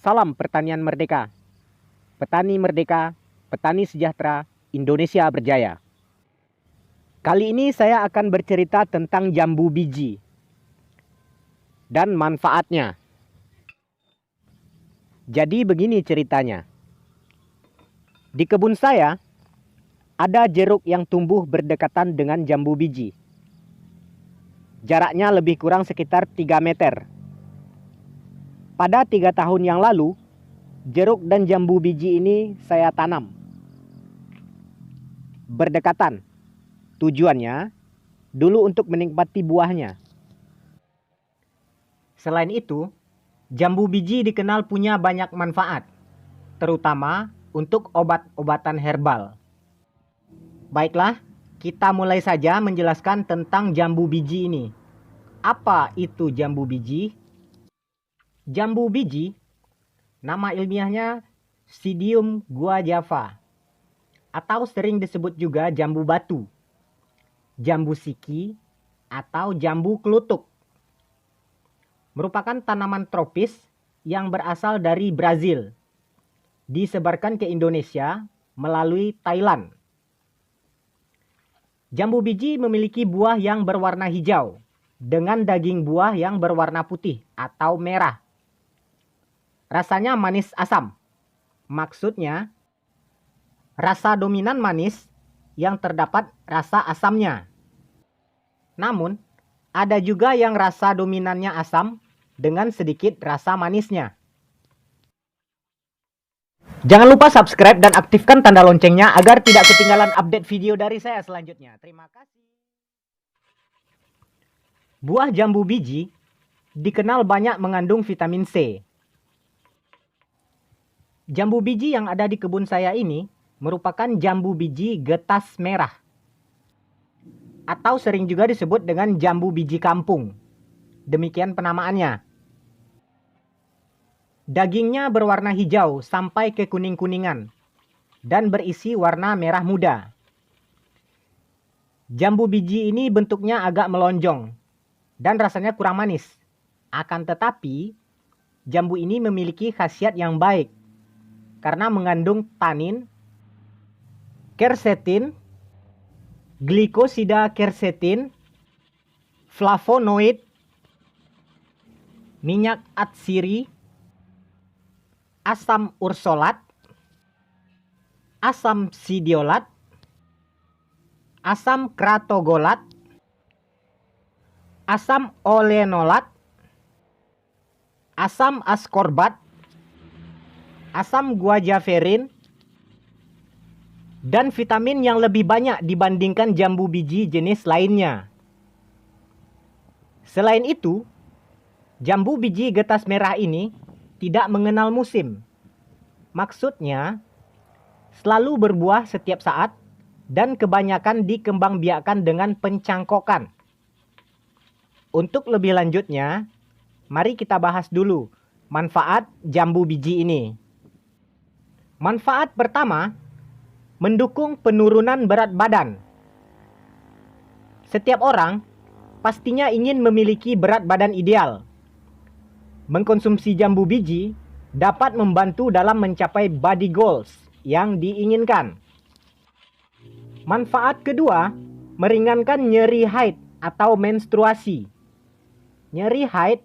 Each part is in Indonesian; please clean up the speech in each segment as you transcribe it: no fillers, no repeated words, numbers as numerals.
Salam pertanian merdeka. Petani merdeka, petani sejahtera, Indonesia berjaya. Kali ini saya akan bercerita tentang jambu biji dan manfaatnya. Jadi begini ceritanya. Di kebun saya ada jeruk yang tumbuh berdekatan dengan jambu biji. Jaraknya lebih kurang sekitar 3 meter. Pada 3 tahun yang lalu, jeruk dan jambu biji ini saya tanam berdekatan. Tujuannya dulu untuk menikmati buahnya. Selain itu, jambu biji dikenal punya banyak manfaat, terutama untuk obat-obatan herbal. Baiklah, kita mulai saja menjelaskan tentang jambu biji ini. Apa itu jambu biji? Jambu biji, nama ilmiahnya Psidium guajava, atau sering disebut juga jambu batu, jambu siki, atau jambu kelutuk. Merupakan tanaman tropis yang berasal dari Brazil, disebarkan ke Indonesia melalui Thailand. Jambu biji memiliki buah yang berwarna hijau dengan daging buah yang berwarna putih atau merah. Rasanya manis asam. Maksudnya, rasa dominan manis yang terdapat rasa asamnya. Namun, ada juga yang rasa dominannya asam dengan sedikit rasa manisnya. Jangan lupa subscribe dan aktifkan tanda loncengnya agar tidak ketinggalan update video dari saya selanjutnya. Terima kasih. Buah jambu biji dikenal banyak mengandung vitamin C. Jambu biji yang ada di kebun saya ini merupakan jambu biji getas merah, atau sering juga disebut dengan jambu biji kampung. Demikian penamaannya. Dagingnya berwarna hijau sampai ke kuning-kuningan dan berisi warna merah muda. Jambu biji ini bentuknya agak melonjong dan rasanya kurang manis. Akan tetapi, jambu ini memiliki khasiat yang baik karena mengandung tanin, quercetin, glikosida quercetin, flavonoid, minyak atsiri, asam ursolat, asam sidiolat, asam kratogolat, asam olenolat, asam ascorbat, asam guajaverin, dan vitamin yang lebih banyak dibandingkan jambu biji jenis lainnya. Selain itu, jambu biji getas merah ini tidak mengenal musim. Maksudnya, selalu berbuah setiap saat dan kebanyakan dikembangbiakkan dengan pencangkokan. Untuk lebih lanjutnya, mari kita bahas dulu manfaat jambu biji ini. Manfaat pertama, mendukung penurunan berat badan. Setiap orang pastinya ingin memiliki berat badan ideal. Mengkonsumsi jambu biji dapat membantu dalam mencapai body goals yang diinginkan. Manfaat kedua, meringankan nyeri haid atau menstruasi. Nyeri haid?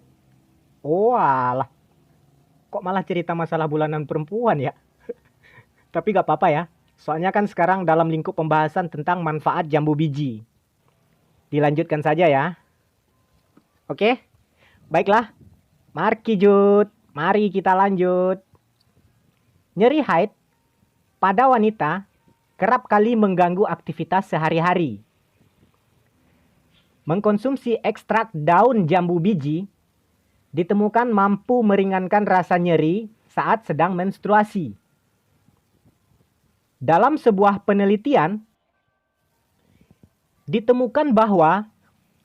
Oh alah, kok malah cerita masalah bulanan perempuan ya? Tapi gak apa-apa ya, soalnya kan sekarang dalam lingkup pembahasan tentang manfaat jambu biji. Dilanjutkan saja ya. Oke, baiklah. Mari kita lanjut. Nyeri haid pada wanita kerap kali mengganggu aktivitas sehari-hari. Mengkonsumsi ekstrak daun jambu biji ditemukan mampu meringankan rasa nyeri saat sedang menstruasi. Dalam sebuah penelitian, ditemukan bahwa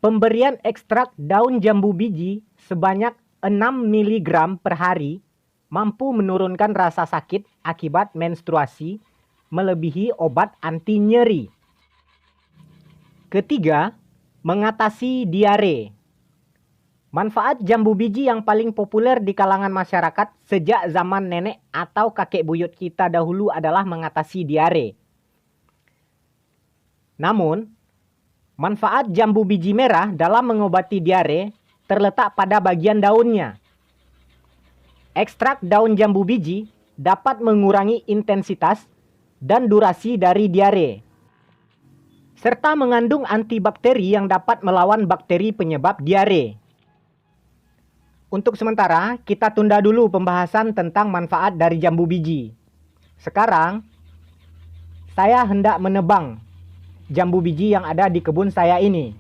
pemberian ekstrak daun jambu biji sebanyak 6 mg per hari mampu menurunkan rasa sakit akibat menstruasi melebihi obat anti nyeri. Ketiga, mengatasi diare. Manfaat jambu biji yang paling populer di kalangan masyarakat sejak zaman nenek atau kakek buyut kita dahulu adalah mengatasi diare. Namun, manfaat jambu biji merah dalam mengobati diare terletak pada bagian daunnya. Ekstrak daun jambu biji dapat mengurangi intensitas dan durasi dari diare, serta mengandung antibakteri yang dapat melawan bakteri penyebab diare. Untuk sementara, kita tunda dulu pembahasan tentang manfaat dari jambu biji. Sekarang, saya hendak menebang jambu biji yang ada di kebun saya ini.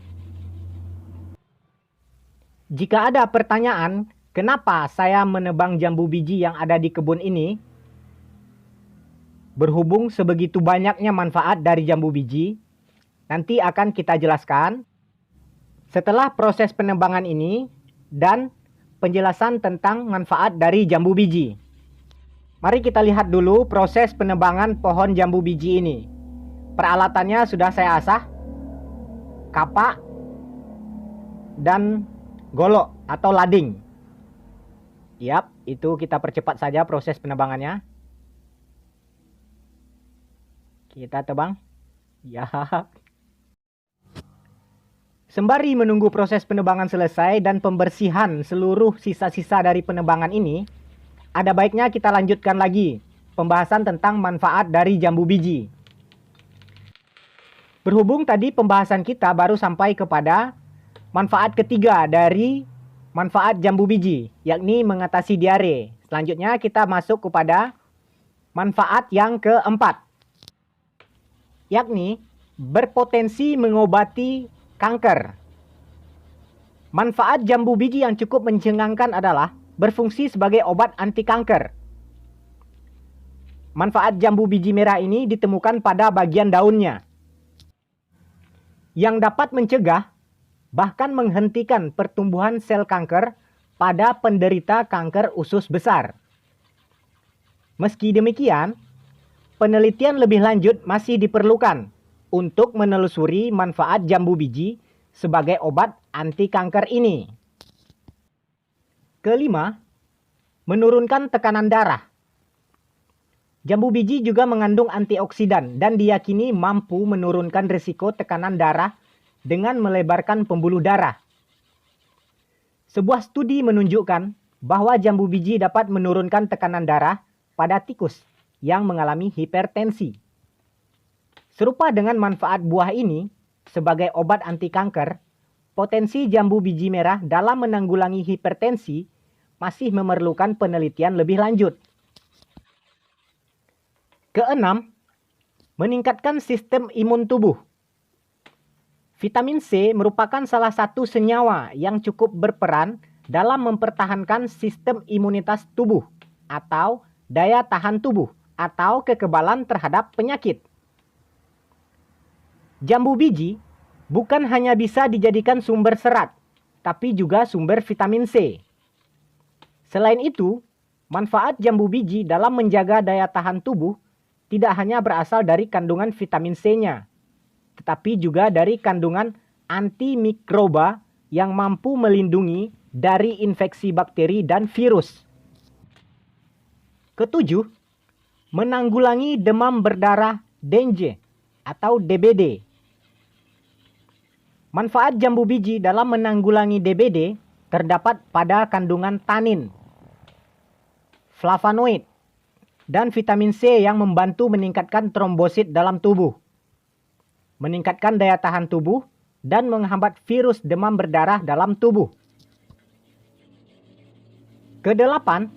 Jika ada pertanyaan, kenapa saya menebang jambu biji yang ada di kebun ini? Berhubung sebegitu banyaknya manfaat dari jambu biji, nanti akan kita jelaskan setelah proses penebangan ini dan penjelasan tentang manfaat dari jambu biji. Mari kita lihat dulu proses penebangan pohon jambu biji ini. Peralatannya sudah saya asah, kapak, dan golok atau lading. Yap, itu kita percepat saja proses penebangannya. Kita tebang. Ya. Sembari menunggu proses penebangan selesai dan pembersihan seluruh sisa-sisa dari penebangan ini, ada baiknya kita lanjutkan lagi pembahasan tentang manfaat dari jambu biji. Berhubung tadi pembahasan kita baru sampai kepada manfaat ketiga dari manfaat jambu biji, yakni mengatasi diare. Selanjutnya kita masuk kepada manfaat yang keempat, yakni berpotensi mengobati kanker. Manfaat jambu biji yang cukup mencengangkan adalah berfungsi sebagai obat anti kanker. Manfaat jambu biji merah ini ditemukan pada bagian daunnya, yang dapat mencegah bahkan menghentikan pertumbuhan sel kanker pada penderita kanker usus besar. Meski demikian, penelitian lebih lanjut masih diperlukan untuk menelusuri manfaat jambu biji sebagai obat anti kanker ini. Kelima, menurunkan tekanan darah. Jambu biji juga mengandung antioksidan dan diyakini mampu menurunkan risiko tekanan darah dengan melebarkan pembuluh darah. Sebuah studi menunjukkan bahwa jambu biji dapat menurunkan tekanan darah pada tikus yang mengalami hipertensi. Serupa dengan manfaat buah ini sebagai obat anti kanker, potensi jambu biji merah dalam menanggulangi hipertensi masih memerlukan penelitian lebih lanjut. Keenam, meningkatkan sistem imun tubuh. Vitamin C merupakan salah satu senyawa yang cukup berperan dalam mempertahankan sistem imunitas tubuh atau daya tahan tubuh atau kekebalan terhadap penyakit. Jambu biji bukan hanya bisa dijadikan sumber serat, tapi juga sumber vitamin C. Selain itu, manfaat jambu biji dalam menjaga daya tahan tubuh tidak hanya berasal dari kandungan vitamin C-nya, tetapi juga dari kandungan antimikroba yang mampu melindungi dari infeksi bakteri dan virus. Ketujuh, menanggulangi demam berdarah dengue atau DBD. Manfaat jambu biji dalam menanggulangi DBD terdapat pada kandungan tanin, flavonoid, dan vitamin C yang membantu meningkatkan trombosit dalam tubuh, meningkatkan daya tahan tubuh, dan menghambat virus demam berdarah dalam tubuh. Kedelapan,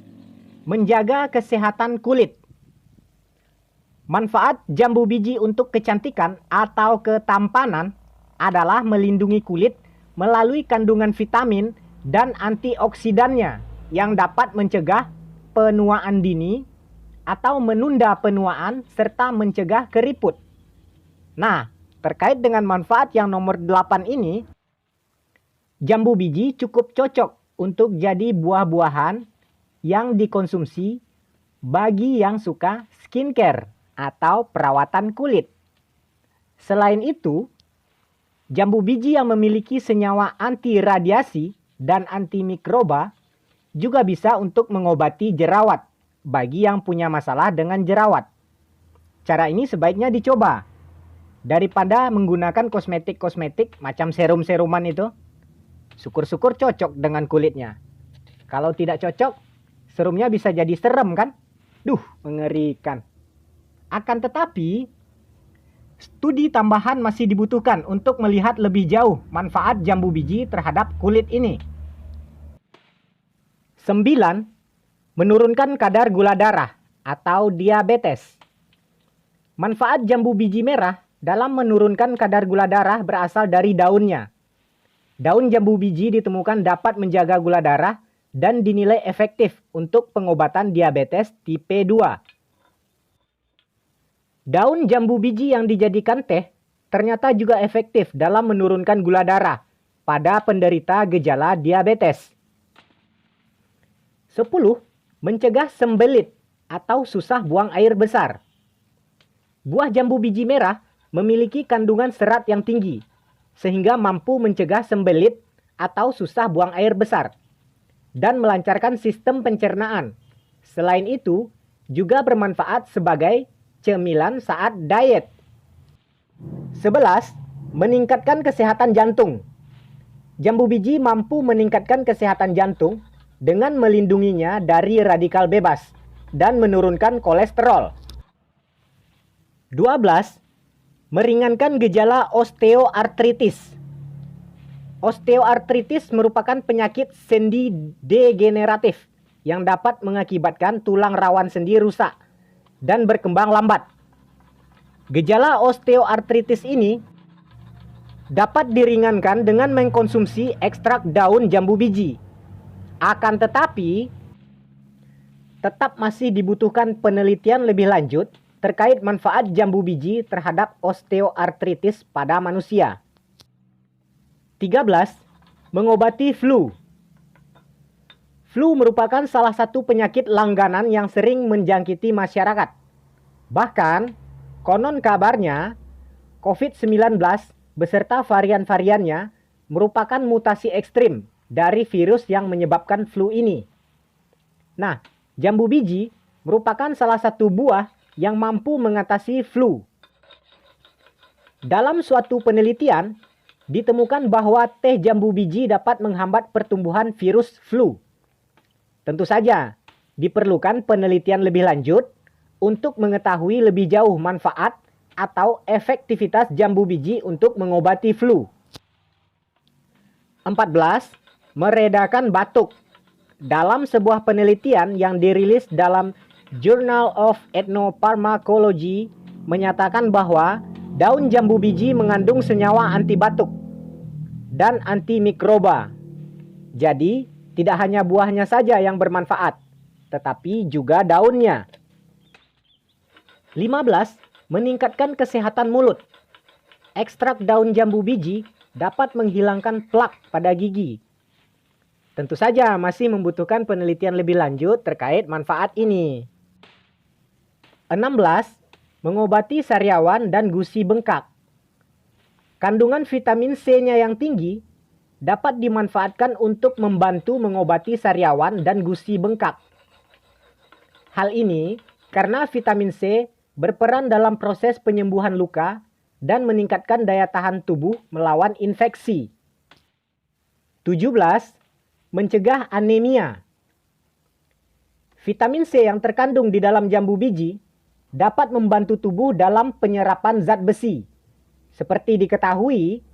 menjaga kesehatan kulit. Manfaat jambu biji untuk kecantikan atau ketampanan adalah melindungi kulit melalui kandungan vitamin dan antioksidannya yang dapat mencegah penuaan dini atau menunda penuaan serta mencegah keriput. Nah, terkait dengan manfaat yang nomor 8 ini, jambu biji cukup cocok untuk jadi buah-buahan yang dikonsumsi bagi yang suka skincare atau perawatan kulit. Selain itu, jambu biji yang memiliki senyawa anti radiasi dan antimikroba juga bisa untuk mengobati jerawat bagi yang punya masalah dengan jerawat. Cara ini sebaiknya dicoba daripada menggunakan kosmetik-kosmetik macam serum-seruman itu. Syukur-syukur cocok dengan kulitnya. Kalau tidak cocok, serumnya bisa jadi serem kan? Duh, mengerikan. Akan tetapi, studi tambahan masih dibutuhkan untuk melihat lebih jauh manfaat jambu biji terhadap kulit ini. 9. Menurunkan kadar gula darah atau diabetes. Manfaat jambu biji merah dalam menurunkan kadar gula darah berasal dari daunnya. Daun jambu biji ditemukan dapat menjaga gula darah dan dinilai efektif untuk pengobatan diabetes tipe 2. Daun jambu biji yang dijadikan teh ternyata juga efektif dalam menurunkan gula darah pada penderita gejala diabetes. 10. Mencegah sembelit atau susah buang air besar. Buah jambu biji merah memiliki kandungan serat yang tinggi, sehingga mampu mencegah sembelit atau susah buang air besar, dan melancarkan sistem pencernaan. Selain itu, juga bermanfaat sebagai cemilan saat diet. 11. Meningkatkan kesehatan jantung. Jambu biji mampu meningkatkan kesehatan jantung dengan melindunginya dari radikal bebas dan menurunkan kolesterol. 12. Meringankan gejala osteoartritis. Osteoartritis merupakan penyakit sendi degeneratif yang dapat mengakibatkan tulang rawan sendi rusak dan berkembang lambat. Gejala osteoartritis ini dapat diringankan dengan mengkonsumsi ekstrak daun jambu biji. Akan tetapi, tetap masih dibutuhkan penelitian lebih lanjut terkait manfaat jambu biji terhadap osteoartritis pada manusia. 13. Mengobati flu. Flu merupakan salah satu penyakit langganan yang sering menjangkiti masyarakat. Bahkan, konon kabarnya, COVID-19 beserta varian-variannya merupakan mutasi ekstrim dari virus yang menyebabkan flu ini. Nah, jambu biji merupakan salah satu buah yang mampu mengatasi flu. Dalam suatu penelitian, ditemukan bahwa teh jambu biji dapat menghambat pertumbuhan virus flu. Tentu saja, diperlukan penelitian lebih lanjut untuk mengetahui lebih jauh manfaat atau efektivitas jambu biji untuk mengobati flu. 14. Meredakan batuk. Dalam sebuah penelitian yang dirilis dalam Journal of Ethnopharmacology menyatakan bahwa daun jambu biji mengandung senyawa anti batuk dan antimikroba. Jadi, tidak hanya buahnya saja yang bermanfaat, tetapi juga daunnya. 15. Meningkatkan kesehatan mulut. Ekstrak daun jambu biji dapat menghilangkan plak pada gigi. Tentu saja masih membutuhkan penelitian lebih lanjut terkait manfaat ini. 16. Mengobati sariawan dan gusi bengkak. Kandungan vitamin C-nya yang tinggi dapat dimanfaatkan untuk membantu mengobati sariawan dan gusi bengkak. Hal ini karena vitamin C berperan dalam proses penyembuhan luka dan meningkatkan daya tahan tubuh melawan infeksi. 17. Mencegah anemia. Vitamin C yang terkandung di dalam jambu biji dapat membantu tubuh dalam penyerapan zat besi. Seperti diketahui,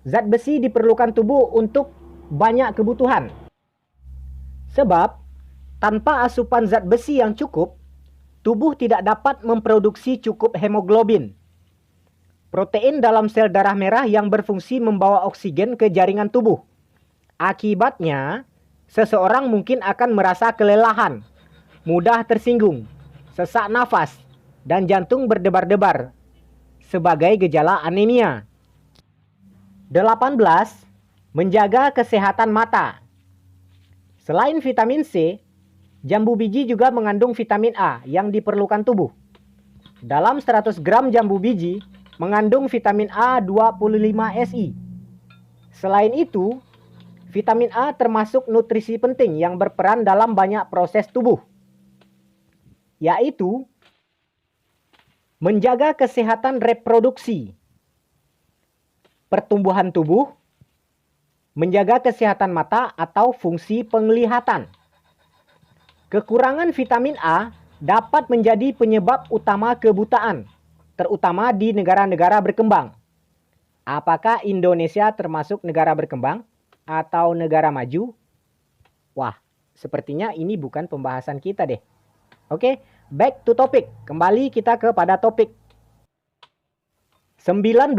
zat besi diperlukan tubuh untuk banyak kebutuhan. Sebab, tanpa asupan zat besi yang cukup, tubuh tidak dapat memproduksi cukup hemoglobin, protein dalam sel darah merah yang berfungsi membawa oksigen ke jaringan tubuh. Akibatnya, seseorang mungkin akan merasa kelelahan, mudah tersinggung, sesak nafas, dan jantung berdebar-debar sebagai gejala anemia. 18. Menjaga kesehatan mata. Selain vitamin C, jambu biji juga mengandung vitamin A yang diperlukan tubuh. Dalam 100 gram jambu biji mengandung vitamin A 25 SI. Selain itu, Vitamin A termasuk nutrisi penting yang berperan dalam banyak proses tubuh, yaitu menjaga kesehatan reproduksi, pertumbuhan tubuh, menjaga kesehatan mata atau fungsi penglihatan. Kekurangan vitamin A dapat menjadi penyebab utama kebutaan, terutama di negara-negara berkembang. Apakah Indonesia termasuk negara berkembang atau negara maju? Wah, sepertinya ini bukan pembahasan kita deh. Oke, back to topic. Kembali kita kepada topik. 19.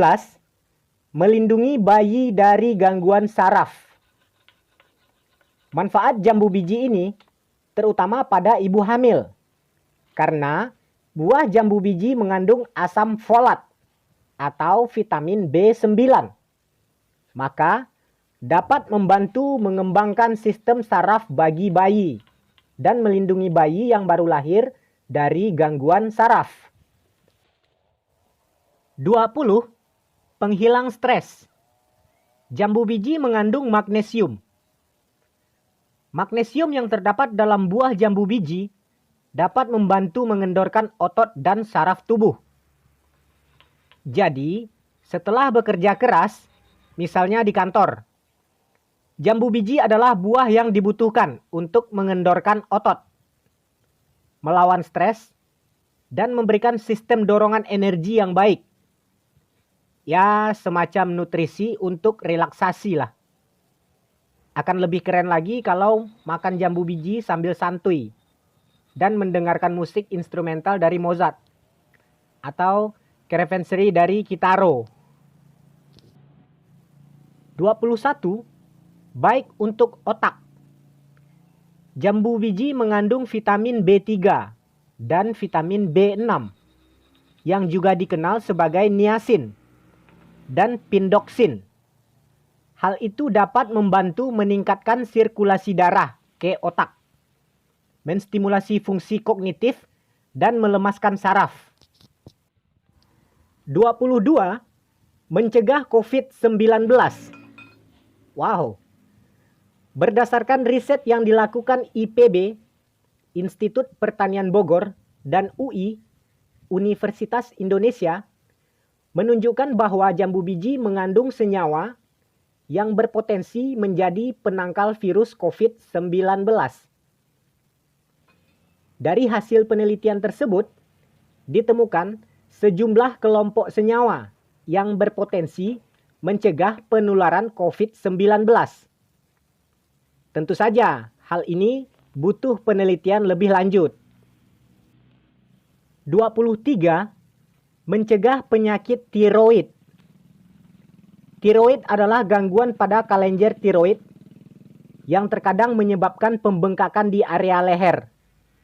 Melindungi bayi dari gangguan saraf. Manfaat jambu biji ini terutama pada ibu hamil, karena buah jambu biji mengandung asam folat atau vitamin B9. Maka dapat membantu mengembangkan sistem saraf bagi bayi dan melindungi bayi yang baru lahir dari gangguan saraf. 20. Penghilang stres. Jambu biji mengandung magnesium. Magnesium yang terdapat dalam buah jambu biji dapat membantu mengendorkan otot dan saraf tubuh. Jadi, setelah bekerja keras, misalnya di kantor, jambu biji adalah buah yang dibutuhkan untuk mengendorkan otot, melawan stres, dan memberikan sistem dorongan energi yang baik. Ya, semacam nutrisi untuk relaksasi lah. Akan lebih keren lagi kalau makan jambu biji sambil santuy dan mendengarkan musik instrumental dari Mozart atau Caravanserai dari Kitaro. 21. Baik untuk otak. Jambu biji mengandung vitamin B3 dan vitamin B6 yang juga dikenal sebagai niacin dan pindoksin. Hal itu dapat membantu meningkatkan sirkulasi darah ke otak, menstimulasi fungsi kognitif, dan melemaskan saraf. 22. Mencegah COVID-19. Wow. Berdasarkan riset yang dilakukan IPB, Institut Pertanian Bogor, dan UI, Universitas Indonesia, menunjukkan bahwa jambu biji mengandung senyawa yang berpotensi menjadi penangkal virus COVID-19. Dari hasil penelitian tersebut, ditemukan sejumlah kelompok senyawa yang berpotensi mencegah penularan COVID-19. Tentu saja, hal ini butuh penelitian lebih lanjut. 23. Mencegah penyakit tiroid. Tiroid adalah gangguan pada kelenjar tiroid yang terkadang menyebabkan pembengkakan di area leher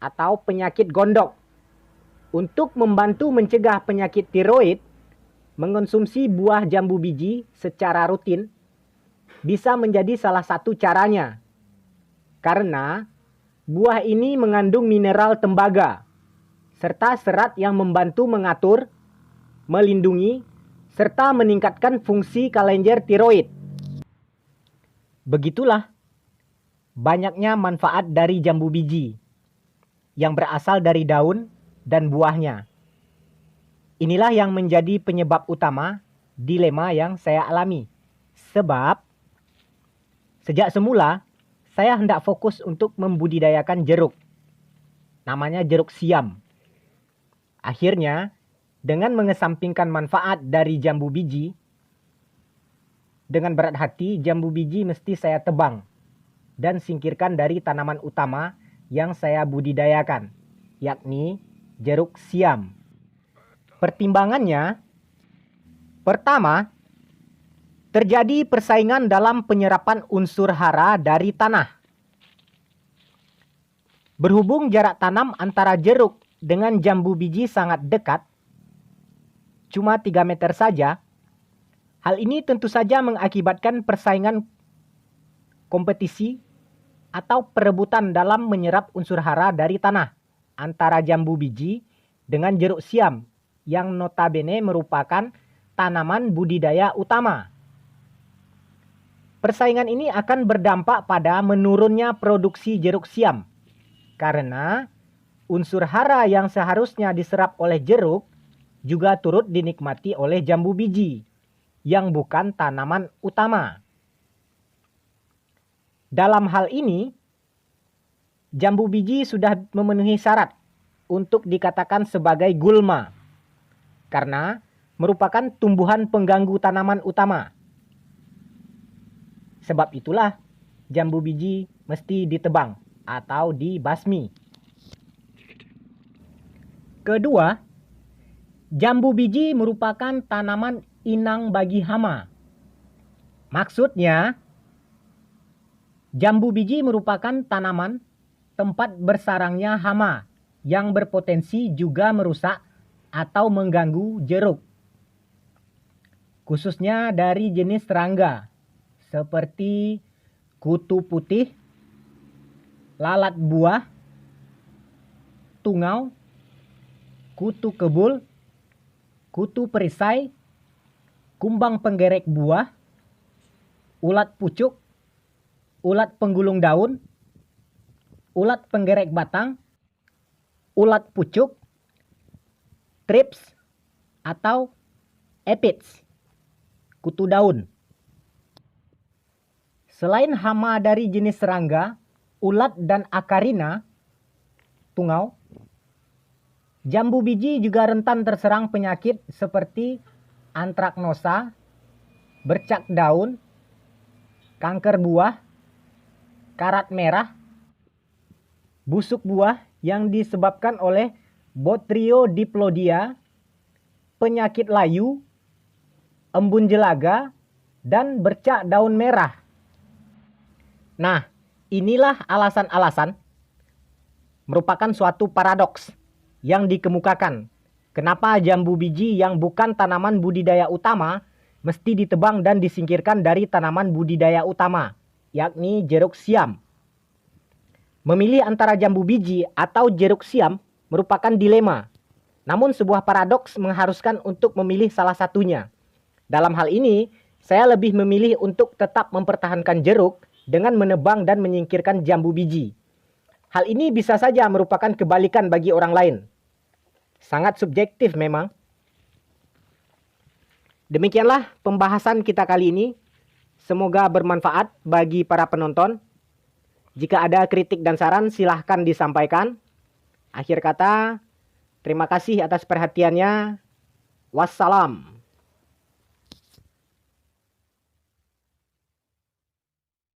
atau penyakit gondok. Untuk membantu mencegah penyakit tiroid, mengonsumsi buah jambu biji secara rutin bisa menjadi salah satu caranya. Karena buah ini mengandung mineral tembaga serta serat yang membantu mengatur, melindungi, serta meningkatkan fungsi kelenjar tiroid. Begitulah banyaknya manfaat dari jambu biji yang berasal dari daun dan buahnya. Inilah yang menjadi penyebab utama dilema yang saya alami. Sebab sejak semula saya hendak fokus untuk membudidayakan jeruk. Namanya jeruk siam. Akhirnya, dengan mengesampingkan manfaat dari jambu biji, dengan berat hati jambu biji mesti saya tebang dan singkirkan dari tanaman utama yang saya budidayakan, yakni jeruk siam. Pertimbangannya, pertama, terjadi persaingan dalam penyerapan unsur hara dari tanah. Berhubung jarak tanam antara jeruk dengan jambu biji sangat dekat, cuma 3 meter saja, hal ini tentu saja mengakibatkan persaingan kompetisi atau perebutan dalam menyerap unsur hara dari tanah antara jambu biji dengan jeruk siam yang notabene merupakan tanaman budidaya utama. Persaingan ini akan berdampak pada menurunnya produksi jeruk siam. Karena unsur hara yang seharusnya diserap oleh jeruk juga turut dinikmati oleh jambu biji yang bukan tanaman utama. Dalam hal ini, jambu biji sudah memenuhi syarat untuk dikatakan sebagai gulma karena merupakan tumbuhan pengganggu tanaman utama. Sebab itulah jambu biji mesti ditebang atau dibasmi. Kedua, jambu biji merupakan tanaman inang bagi hama. Maksudnya, jambu biji merupakan tanaman tempat bersarangnya hama yang berpotensi juga merusak atau mengganggu jeruk. Khususnya dari jenis serangga seperti kutu putih, lalat buah, tungau, kutu kebul, kutu perisai, kumbang penggerek buah, ulat pucuk, ulat penggulung daun, ulat penggerek batang, ulat pucuk, thrips atau aphids, kutu daun. Selain hama dari jenis serangga, ulat dan akarina, tungau, jambu biji juga rentan terserang penyakit seperti antraknosa, bercak daun, kanker buah, karat merah, busuk buah yang disebabkan oleh Botryodiplodia, penyakit layu, embun jelaga, dan bercak daun merah. Nah, inilah alasan-alasan merupakan suatu paradoks yang dikemukakan. Kenapa jambu biji yang bukan tanaman budidaya utama mesti ditebang dan disingkirkan dari tanaman budidaya utama, yakni jeruk siam. Memilih antara jambu biji atau jeruk siam merupakan dilema. Namun sebuah paradoks mengharuskan untuk memilih salah satunya. Dalam hal ini, saya lebih memilih untuk tetap mempertahankan jeruk dengan menebang dan menyingkirkan jambu biji. Hal ini bisa saja merupakan kebalikan bagi orang lain. Sangat subjektif memang. Demikianlah pembahasan kita kali ini. Semoga bermanfaat bagi para penonton. Jika ada kritik dan saran silahkan disampaikan. Akhir kata, terima kasih atas perhatiannya. Wassalam.